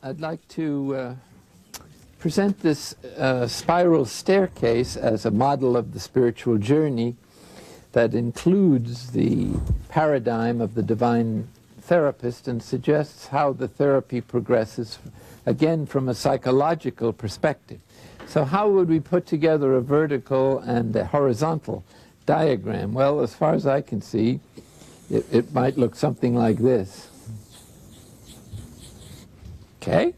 I'd like to present this spiral staircase as a model of the spiritual journey that includes the paradigm of the divine therapist and suggests how the therapy progresses, again, from a psychological perspective. So how would we put together a vertical and a horizontal diagram? Well, as far as I can see, it might look something like this. Okay?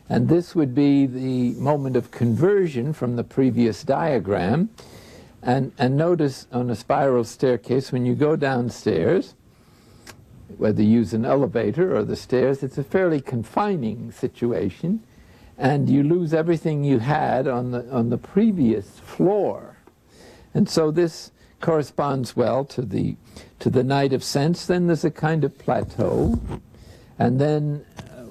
And this would be the moment of conversion from the previous diagram. And notice on a spiral staircase, when you go downstairs, whether you use an elevator or the stairs, it's a fairly confining situation, and you lose everything you had on the previous floor. And so this corresponds well to the night of sense. Then there's a kind of plateau, and then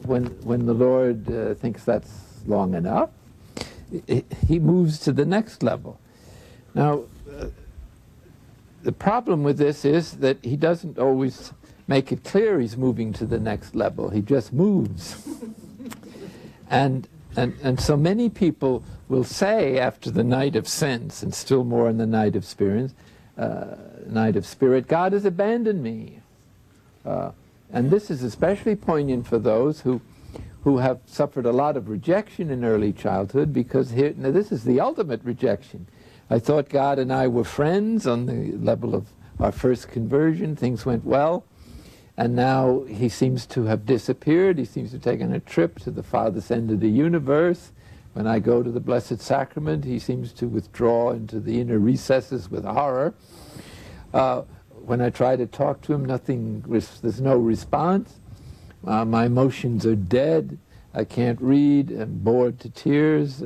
when the Lord thinks that's long enough, he moves to the next level. Now, the problem with this is that he doesn't always make it clear he's moving to the next level. He just moves. And so many people will say after the night of sense, and still more in the night of spirit, God has abandoned me. And this is especially poignant for those who have suffered a lot of rejection in early childhood, because now this is the ultimate rejection. I thought God and I were friends on the level of our first conversion. Things went well. And now he seems to have disappeared. He seems to have taken a trip to the farthest end of the universe. When I go to the Blessed Sacrament, he seems to withdraw into the inner recesses with horror. When I try to talk to him, there's no response. My emotions are dead. I can't read. I'm bored to tears.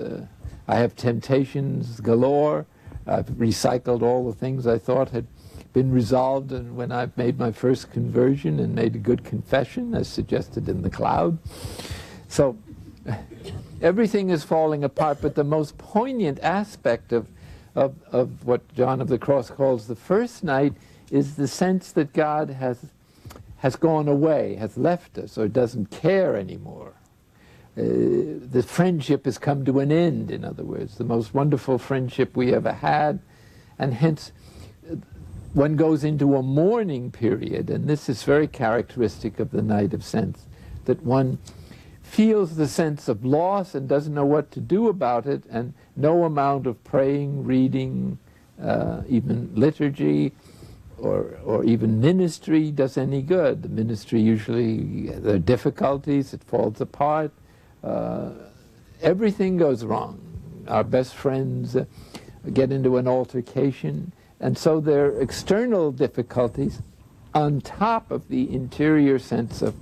I have temptations galore. I've recycled all the things I thought had been resolved, and when I've made my first conversion and made a good confession, as suggested in the cloud. So everything is falling apart, but the most poignant aspect of what John of the Cross calls the first night is the sense that God has gone away, has left us, or doesn't care anymore. The friendship has come to an end, in other words, the most wonderful friendship we ever had, and hence one goes into a mourning period, and this is very characteristic of the night of sense, that one feels the sense of loss and doesn't know what to do about it, and no amount of praying, reading, even liturgy, or even ministry does any good. The ministry usually, there are difficulties, it falls apart, everything goes wrong. Our best friends get into an altercation, and so there are external difficulties on top of the interior sense of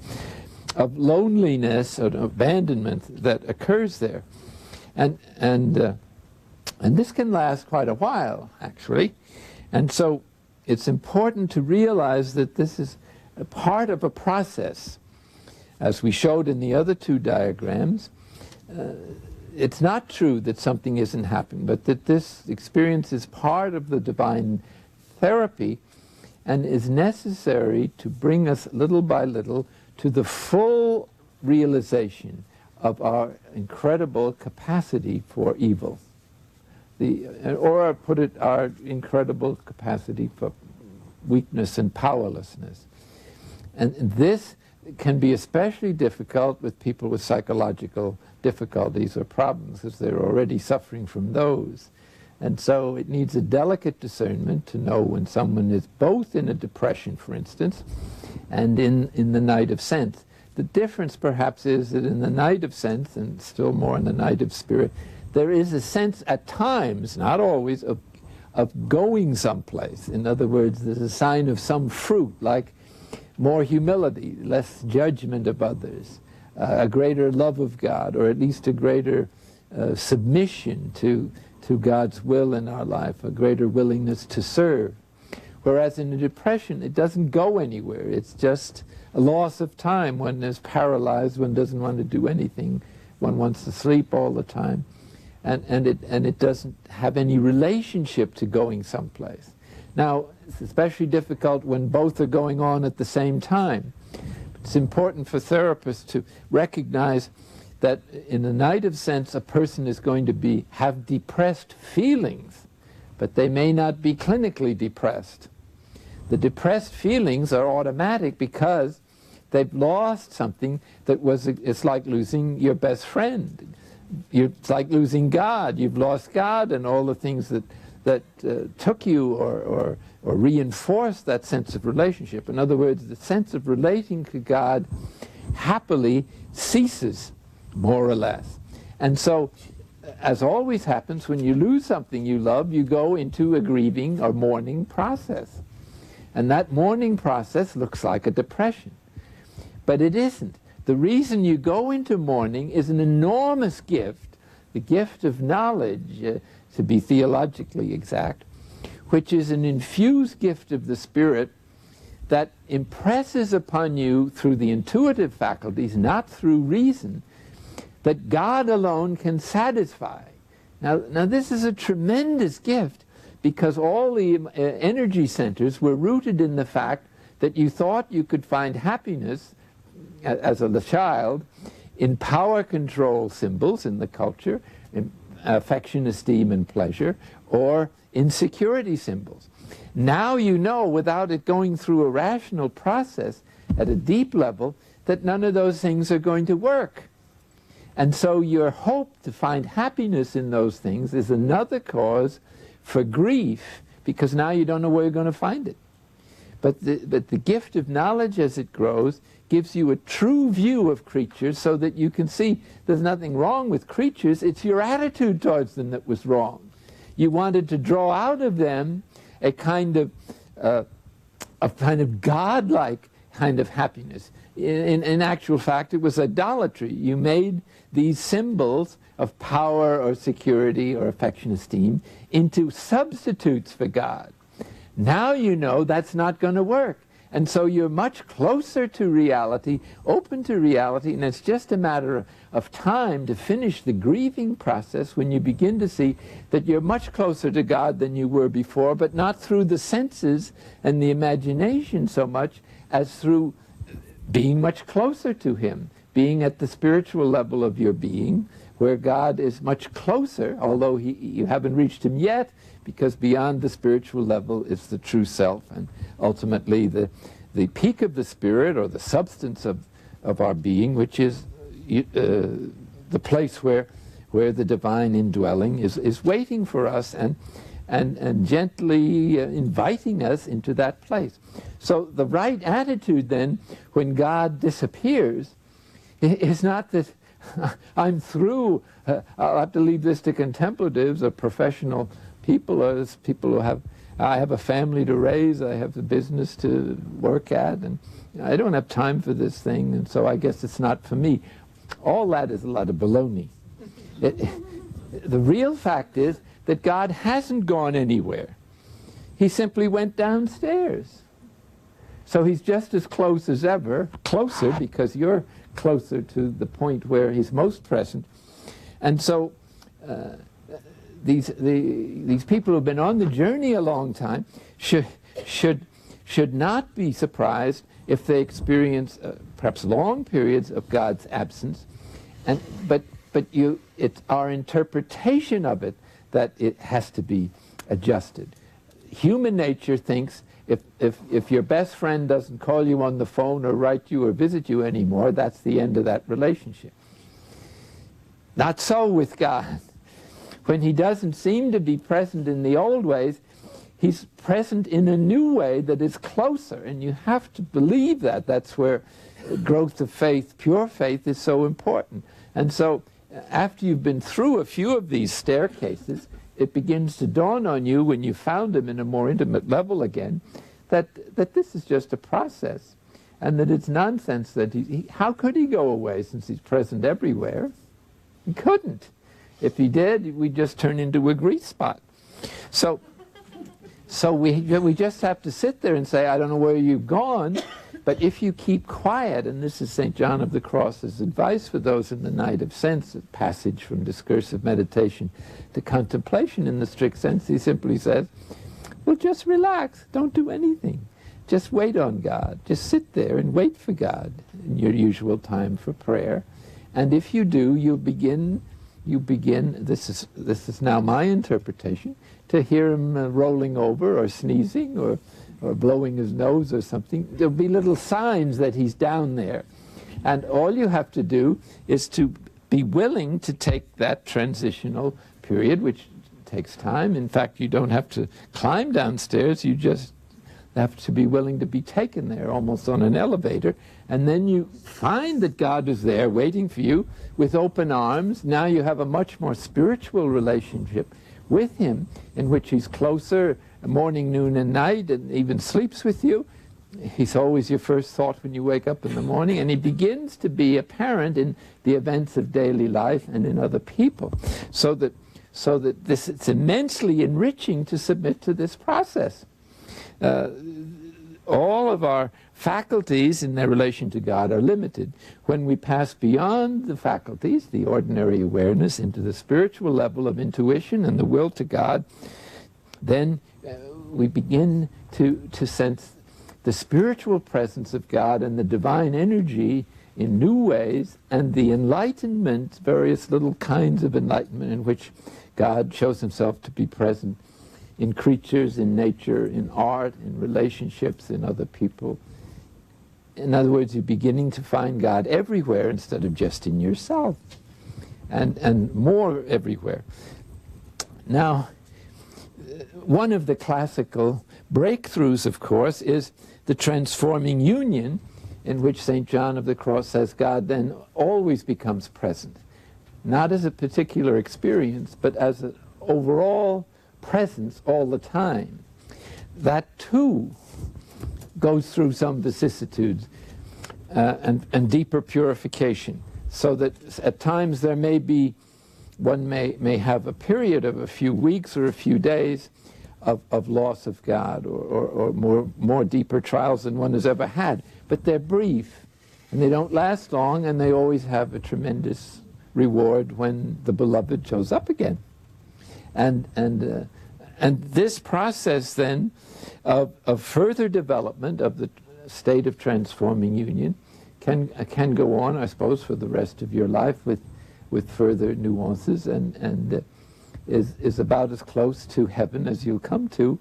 loneliness or abandonment that occurs there. And this can last quite a while, actually. And so it's important to realize that this is a part of a process. As we showed in the other two diagrams, it's not true that something isn't happening, but that this experience is part of the divine therapy and is necessary to bring us little by little to the full realization of our incredible capacity for evil. Or put it, our incredible capacity for weakness and powerlessness. And this can be especially difficult with people with psychological difficulties or problems, because they're already suffering from those. And so it needs a delicate discernment to know when someone is both in a depression, for instance, and in the night of sense. The difference perhaps is that in the night of sense, and still more in the night of spirit, there is a sense at times, not always, of going someplace. In other words, there's a sign of some fruit, like more humility, less judgment of others, a greater love of God, or at least a greater submission to God's will in our life, a greater willingness to serve. Whereas in a depression, it doesn't go anywhere. It's just a loss of time. One is paralyzed, one doesn't want to do anything, one wants to sleep all the time, and it doesn't have any relationship to going someplace. Now, it's especially difficult when both are going on at the same time. It's important for therapists to recognize that in the negative sense, a person is going to have depressed feelings, but they may not be clinically depressed. The depressed feelings are automatic because they've lost something it's like losing your best friend. It's like losing God. You've lost God and all the things that took you or reinforced that sense of relationship. In other words, the sense of relating to God happily ceases, more or less. And so, as always happens, when you lose something you love, you go into a grieving or mourning process. And that mourning process looks like a depression. But it isn't. The reason you go into mourning is an enormous gift, the gift of knowledge, to be theologically exact, which is an infused gift of the Spirit that impresses upon you through the intuitive faculties, not through reason, that God alone can satisfy. Now this is a tremendous gift, because all the energy centers were rooted in the fact that you thought you could find happiness as a child in power control symbols in the culture, in affection, esteem, and pleasure, or in security symbols. Now you know, without it going through a rational process at a deep level, that none of those things are going to work. And so your hope to find happiness in those things is another cause for grief, because now you don't know where you're going to find it. But the gift of knowledge, as it grows, gives you a true view of creatures, so that you can see there's nothing wrong with creatures. It's your attitude towards them that was wrong. You wanted to draw out of them a kind of godlike kind of happiness. In actual fact, it was idolatry. You made these symbols of power or security or affection, esteem into substitutes for God. Now you know that's not going to work. And so you're much closer to reality, open to reality, and it's just a matter of time to finish the grieving process when you begin to see that you're much closer to God than you were before, but not through the senses and the imagination so much as through being much closer to Him, being at the spiritual level of your being, where God is much closer, although you haven't reached Him yet, because beyond the spiritual level is the true self, and ultimately the peak of the spirit, or the substance of our being, which is the place where the divine indwelling is waiting for us and gently inviting us into that place. So the right attitude then, when God disappears, is not that I'm through, I'll have to leave this to contemplatives or professional people, or people who I have a family to raise, I have a business to work at, and I don't have time for this thing, and so I guess it's not for me. All that is a lot of baloney. The real fact is that God hasn't gone anywhere. He simply went downstairs. So He's just as close as ever, closer because you're closer to the point where He's most present. And so these people who've been on the journey a long time should not be surprised if they experience perhaps long periods of God's absence, but it's our interpretation of it that it has to be adjusted. Human nature thinks if your best friend doesn't call you on the phone or write you or visit you anymore, that's the end of that relationship. Not so with God. When He doesn't seem to be present in the old ways, He's present in a new way that is closer, and you have to believe that. That's where growth of faith, pure faith, is so important. And so after you've been through a few of these staircases, it begins to dawn on you, when you found Him in a more intimate level again, that this is just a process, and that it's nonsense that how could He go away since He's present everywhere? He couldn't. If He did, we'd just turn into a grease spot. So we just have to sit there and say, I don't know where you've gone, but if you keep quiet, and this is St. John of the Cross's advice for those in the night of sense, a passage from discursive meditation to contemplation in the strict sense, he simply says, well, just relax, don't do anything. just wait on God. Just sit there and wait for God in your usual time for prayer. And if you do, you begin, this is now my interpretation, to hear him rolling over or sneezing or blowing his nose or something. There'll be little signs that he's down there. And all you have to do is to be willing to take that transitional period, which takes time. In fact, you don't have to climb downstairs, you just have to be willing to be taken there, almost on an elevator. And then you find that God is there waiting for you with open arms. Now you have a much more spiritual relationship with him, in which he's closer morning, noon, and night, and even sleeps with you. He's always your first thought when you wake up in the morning, and he begins to be apparent in the events of daily life and in other people. So that it's immensely enriching to submit to this process. All of our faculties in their relation to God are limited. When we pass beyond the faculties, the ordinary awareness, into the spiritual level of intuition and the will to God, then we begin to sense the spiritual presence of God and the divine energy in new ways, and the enlightenment, various little kinds of enlightenment in which God shows himself to be present in creatures, in nature, in art, in relationships, in other people. In other words, you're beginning to find God everywhere instead of just in yourself, and more everywhere. Now, one of the classical breakthroughs, of course, is the transforming union, in which St. John of the Cross says God then always becomes present, not as a particular experience, but as an overall presence all the time. That too goes through some vicissitudes and deeper purification, so that at times there may be, one may have a period of a few weeks or a few days of loss of God, or more deeper trials than one has ever had. But they're brief, and they don't last long, and they always have a tremendous reward when the beloved shows up again. And this process then of further development of the state of transforming union can go on, I suppose, for the rest of your life with further nuances, and is about as close to heaven as you'll come to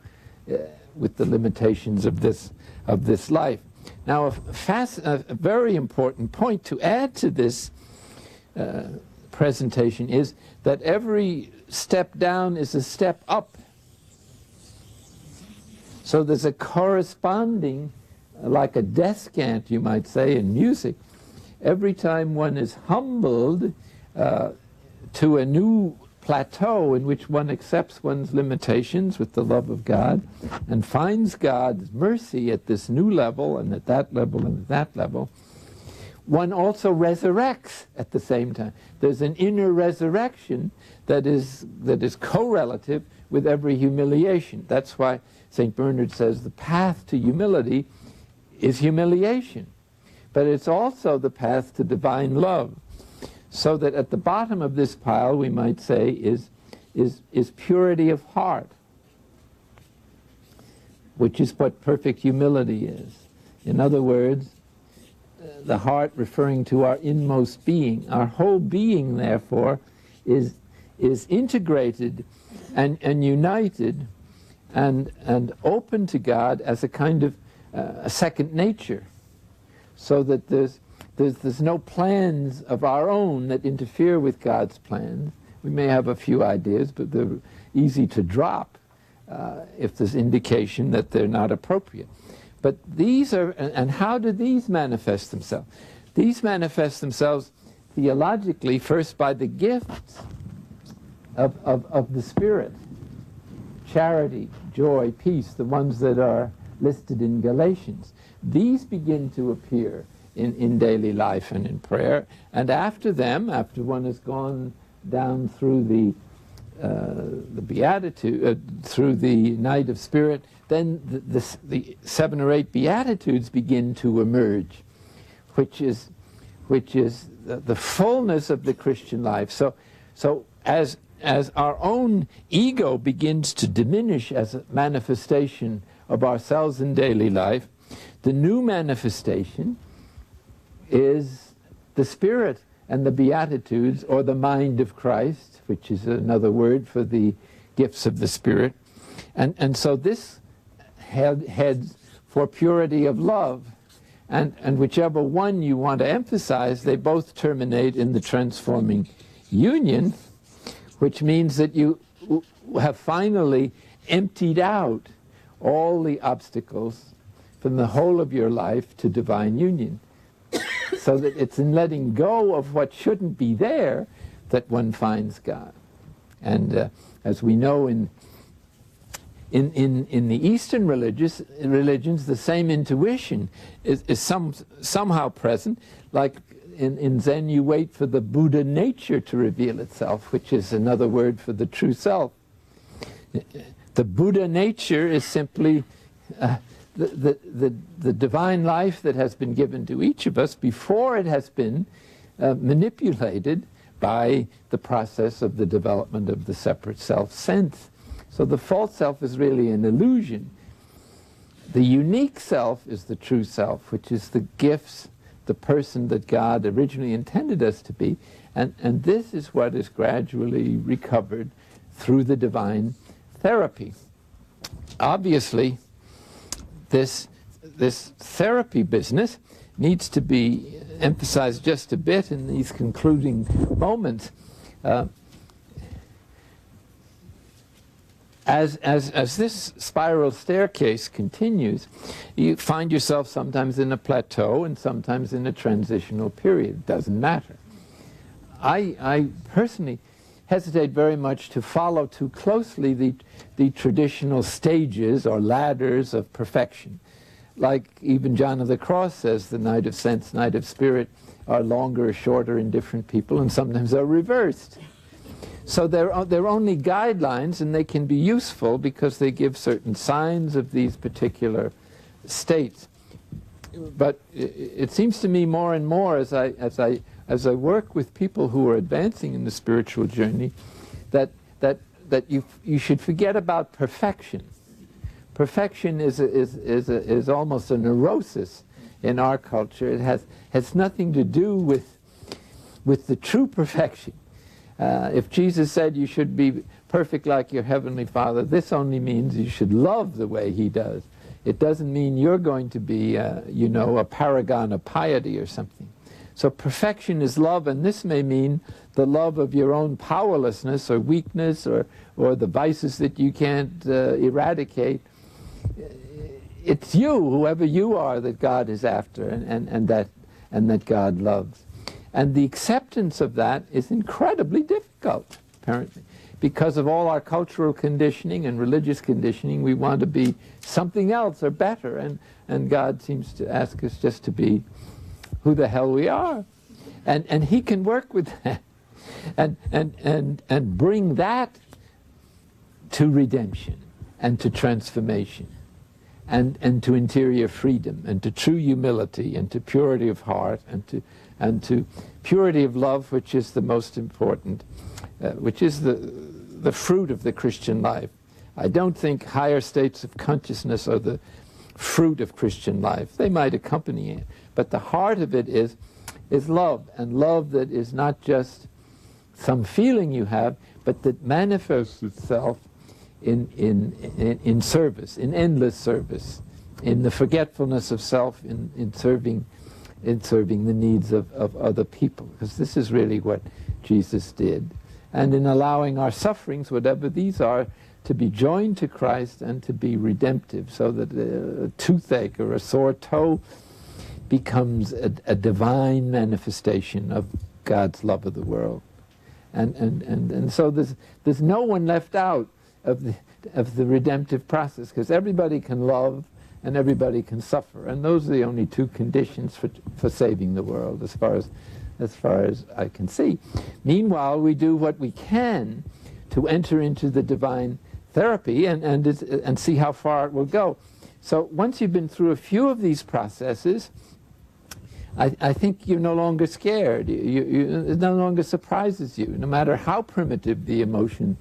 with the limitations of this life. Now, a very important point to add to this presentation is that every step down is a step up. So there's a corresponding, like a descant, you might say, in music. Every time one is humbled to a new plateau in which one accepts one's limitations with the love of God and finds God's mercy at this new level and at that level and at that level, one also resurrects at the same time. There's an inner resurrection that is correlative with every humiliation. That's why St. Bernard says the path to humility is humiliation, but it's also the path to divine love. So that at the bottom of this pile, we might say, is purity of heart, which is what perfect humility is. In other words, the heart referring to our inmost being. Our whole being, therefore, is integrated and united and open to God as a kind of a second nature, so that there's no plans of our own that interfere with God's plans. We may have a few ideas, but they're easy to drop if there's indication that they're not appropriate. But these are, and how do these manifest themselves? These manifest themselves theologically first by the gifts of the Spirit. Charity, joy, peace, the ones that are listed in Galatians. These begin to appear in daily life and in prayer, and after them, after one has gone down through the beatitude, through the night of spirit, then the 7 or 8 beatitudes begin to emerge, which is the fullness of the Christian life. So as our own ego begins to diminish as a manifestation of ourselves in daily life, The new manifestation is the Spirit and the Beatitudes, or the mind of Christ, which is another word for the gifts of the Spirit. And so this heads for purity of love. And whichever one you want to emphasize, they both terminate in the transforming union, which means that you have finally emptied out all the obstacles from the whole of your life to divine union. So that it's in letting go of what shouldn't be there that one finds God. And as we know in the Eastern religions, the same intuition is somehow present. Like in Zen, you wait for the Buddha nature to reveal itself, which is another word for the true self. The Buddha nature is simply the divine life that has been given to each of us before it has been manipulated by the process of the development of the separate self-sense. So the false self is really an illusion. The unique self is the true self, which is the gifts, the person that God originally intended us to be. And this is what is gradually recovered through the divine therapy. Obviously, this therapy business needs to be emphasized just a bit in these concluding moments. As this spiral staircase continues, you find yourself sometimes in a plateau and sometimes in a transitional period. It doesn't matter. I personally hesitate very much to follow too closely the traditional stages or ladders of perfection. Like even John of the Cross says, the night of sense, night of spirit are longer or shorter in different people, and sometimes they're reversed. So they're only guidelines, and they can be useful because they give certain signs of these particular states. But it seems to me more and more as I work with people who are advancing in the spiritual journey, that you should forget about perfection. Perfection is almost a neurosis in our culture. It has nothing to do with the true perfection. If Jesus said you should be perfect like your Heavenly Father, this only means you should love the way He does. It doesn't mean you're going to be, a paragon of piety or something. So perfection is love, and this may mean the love of your own powerlessness or weakness or the vices that you can't eradicate. It's you, whoever you are, that God is after and that God loves. And the acceptance of that is incredibly difficult, apparently. Because of all our cultural conditioning and religious conditioning, we want to be something else or better. And God seems to ask us just to be who the hell we are. And He can work with that and bring that to redemption and to transformation and to interior freedom and to true humility and to purity of heart and to purity of love, which is the most important, which is the fruit of the Christian life. I don't think higher states of consciousness are the fruit of Christian life. They might accompany it, but the heart of it is love, and love that is not just some feeling you have, but that manifests itself in service, in endless service, in the forgetfulness of self, in serving the needs of other people, because this is really what Jesus did. And in allowing our sufferings, whatever these are, to be joined to Christ and to be redemptive, so that a toothache or a sore toe becomes a divine manifestation of God's love of the world. And so there's no one left out of the redemptive process, because everybody can love and everybody can suffer, and those are the only two conditions for saving the world, as far as I can see. Meanwhile, we do what we can to enter into the divine therapy and see how far it will go. So once you've been through a few of these processes, I think you're no longer scared. It no longer surprises you, no matter how primitive the emotion.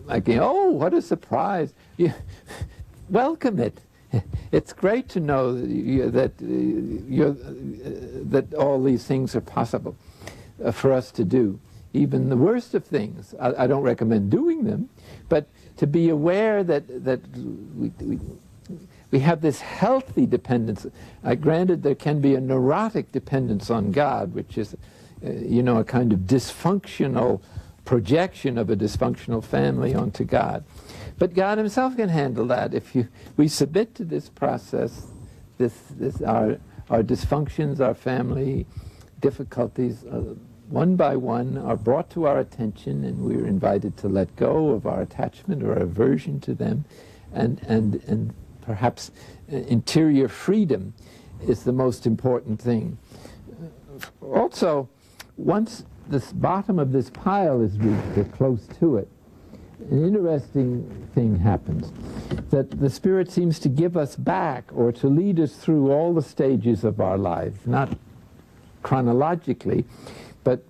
Like, oh, what a surprise! Welcome it. it's great to know that that all these things are possible for us to do. Even the worst of things, I don't recommend doing them, but to be aware that we have this healthy dependence. Granted, there can be a neurotic dependence on God, which is, a kind of dysfunctional projection of a dysfunctional family onto God. But God himself can handle that if we submit to this process, our dysfunctions, our family difficulties, one by one are brought to our attention, and we're invited to let go of our attachment or aversion to them, and perhaps interior freedom is the most important thing. Also, once this bottom of this pile is reached, or close to it, an interesting thing happens, that the Spirit seems to give us back or to lead us through all the stages of our life, not chronologically, but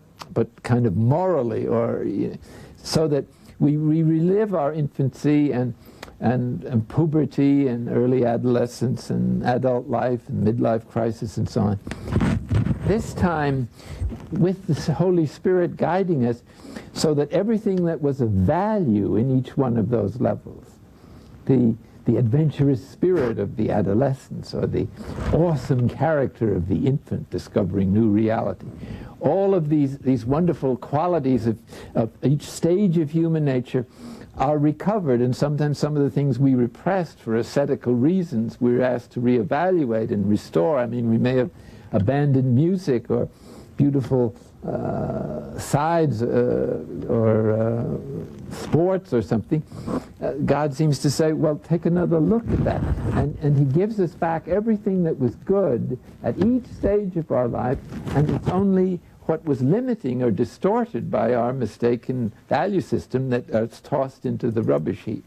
kind of morally, or so that we relive our infancy and puberty and early adolescence and adult life and midlife crisis and so on. This time, with the Holy Spirit guiding us, so that everything that was of value in each one of those levels, the adventurous spirit of the adolescence, or the awesome character of the infant discovering new reality, all of these wonderful qualities of each stage of human nature are recovered, and sometimes some of the things we repressed for ascetical reasons we're asked to reevaluate and restore. I mean, we may have abandoned music or beautiful sides or sports or something. God seems to say, well, take another look at that. And he gives us back everything that was good at each stage of our life, and it's only what was limiting or distorted by our mistaken value system that is tossed into the rubbish heap.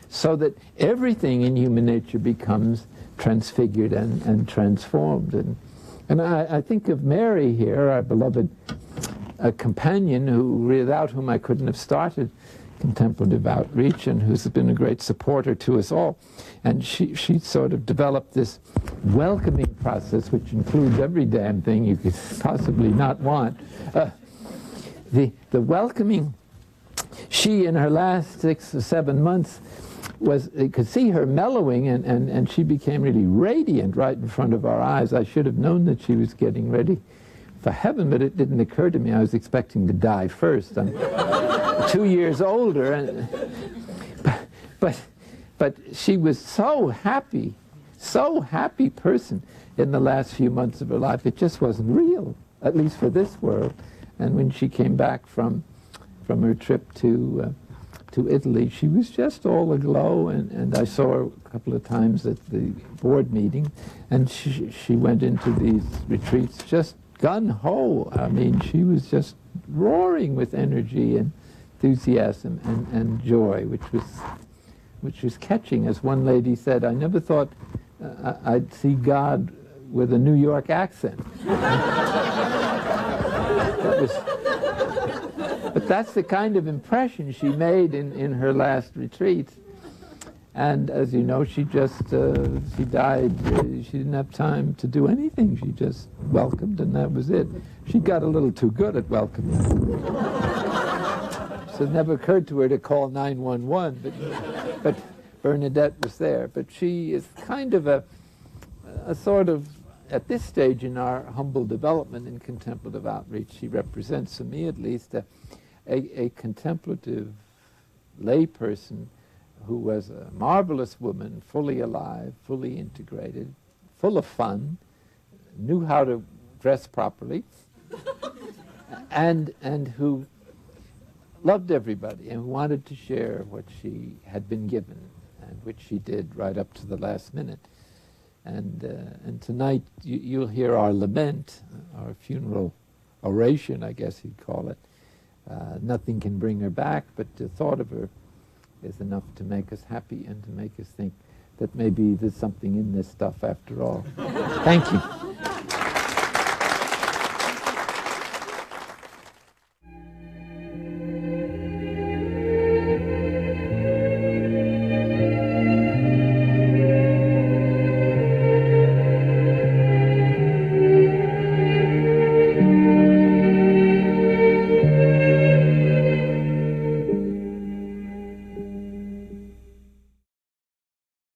So that everything in human nature becomes transfigured and transformed. And I think of Mary here, our beloved companion, without whom I couldn't have started Contemplative Outreach, and who's been a great supporter to us all. And she sort of developed this welcoming process, which includes every damn thing you could possibly not want. The welcoming, she in her last 6 or 7 months, you could see her mellowing, and she became really radiant right in front of our eyes. I should have known that she was getting ready for heaven, but it didn't occur to me. I was expecting to die first. I'm 2 years older, but she was so happy person in the last few months of her life. It just wasn't real, at least for this world. And when she came back from her trip to Italy, she was just all aglow, and I saw her a couple of times at the board meeting, and she went into these retreats just gun-ho. I mean, she was just roaring with energy and enthusiasm and joy, which was catching. As one lady said, I never thought I'd see God with a New York accent. But that's the kind of impression she made in her last retreat. And as you know, she died. She didn't have time to do anything. She just welcomed, and that was it. She got a little too good at welcoming. So it never occurred to her to call 911, but Bernadette was there. But she is kind of a sort of, at this stage in our humble development in contemplative outreach, she represents, to me at least, a contemplative layperson who was a marvelous woman, fully alive, fully integrated, full of fun, knew how to dress properly, and who loved everybody and wanted to share what she had been given, and which she did right up to the last minute. And tonight you'll hear our lament, our funeral oration, I guess you'd call it. Nothing can bring her back, but the thought of her is enough to make us happy and to make us think that maybe there's something in this stuff after all. Thank you.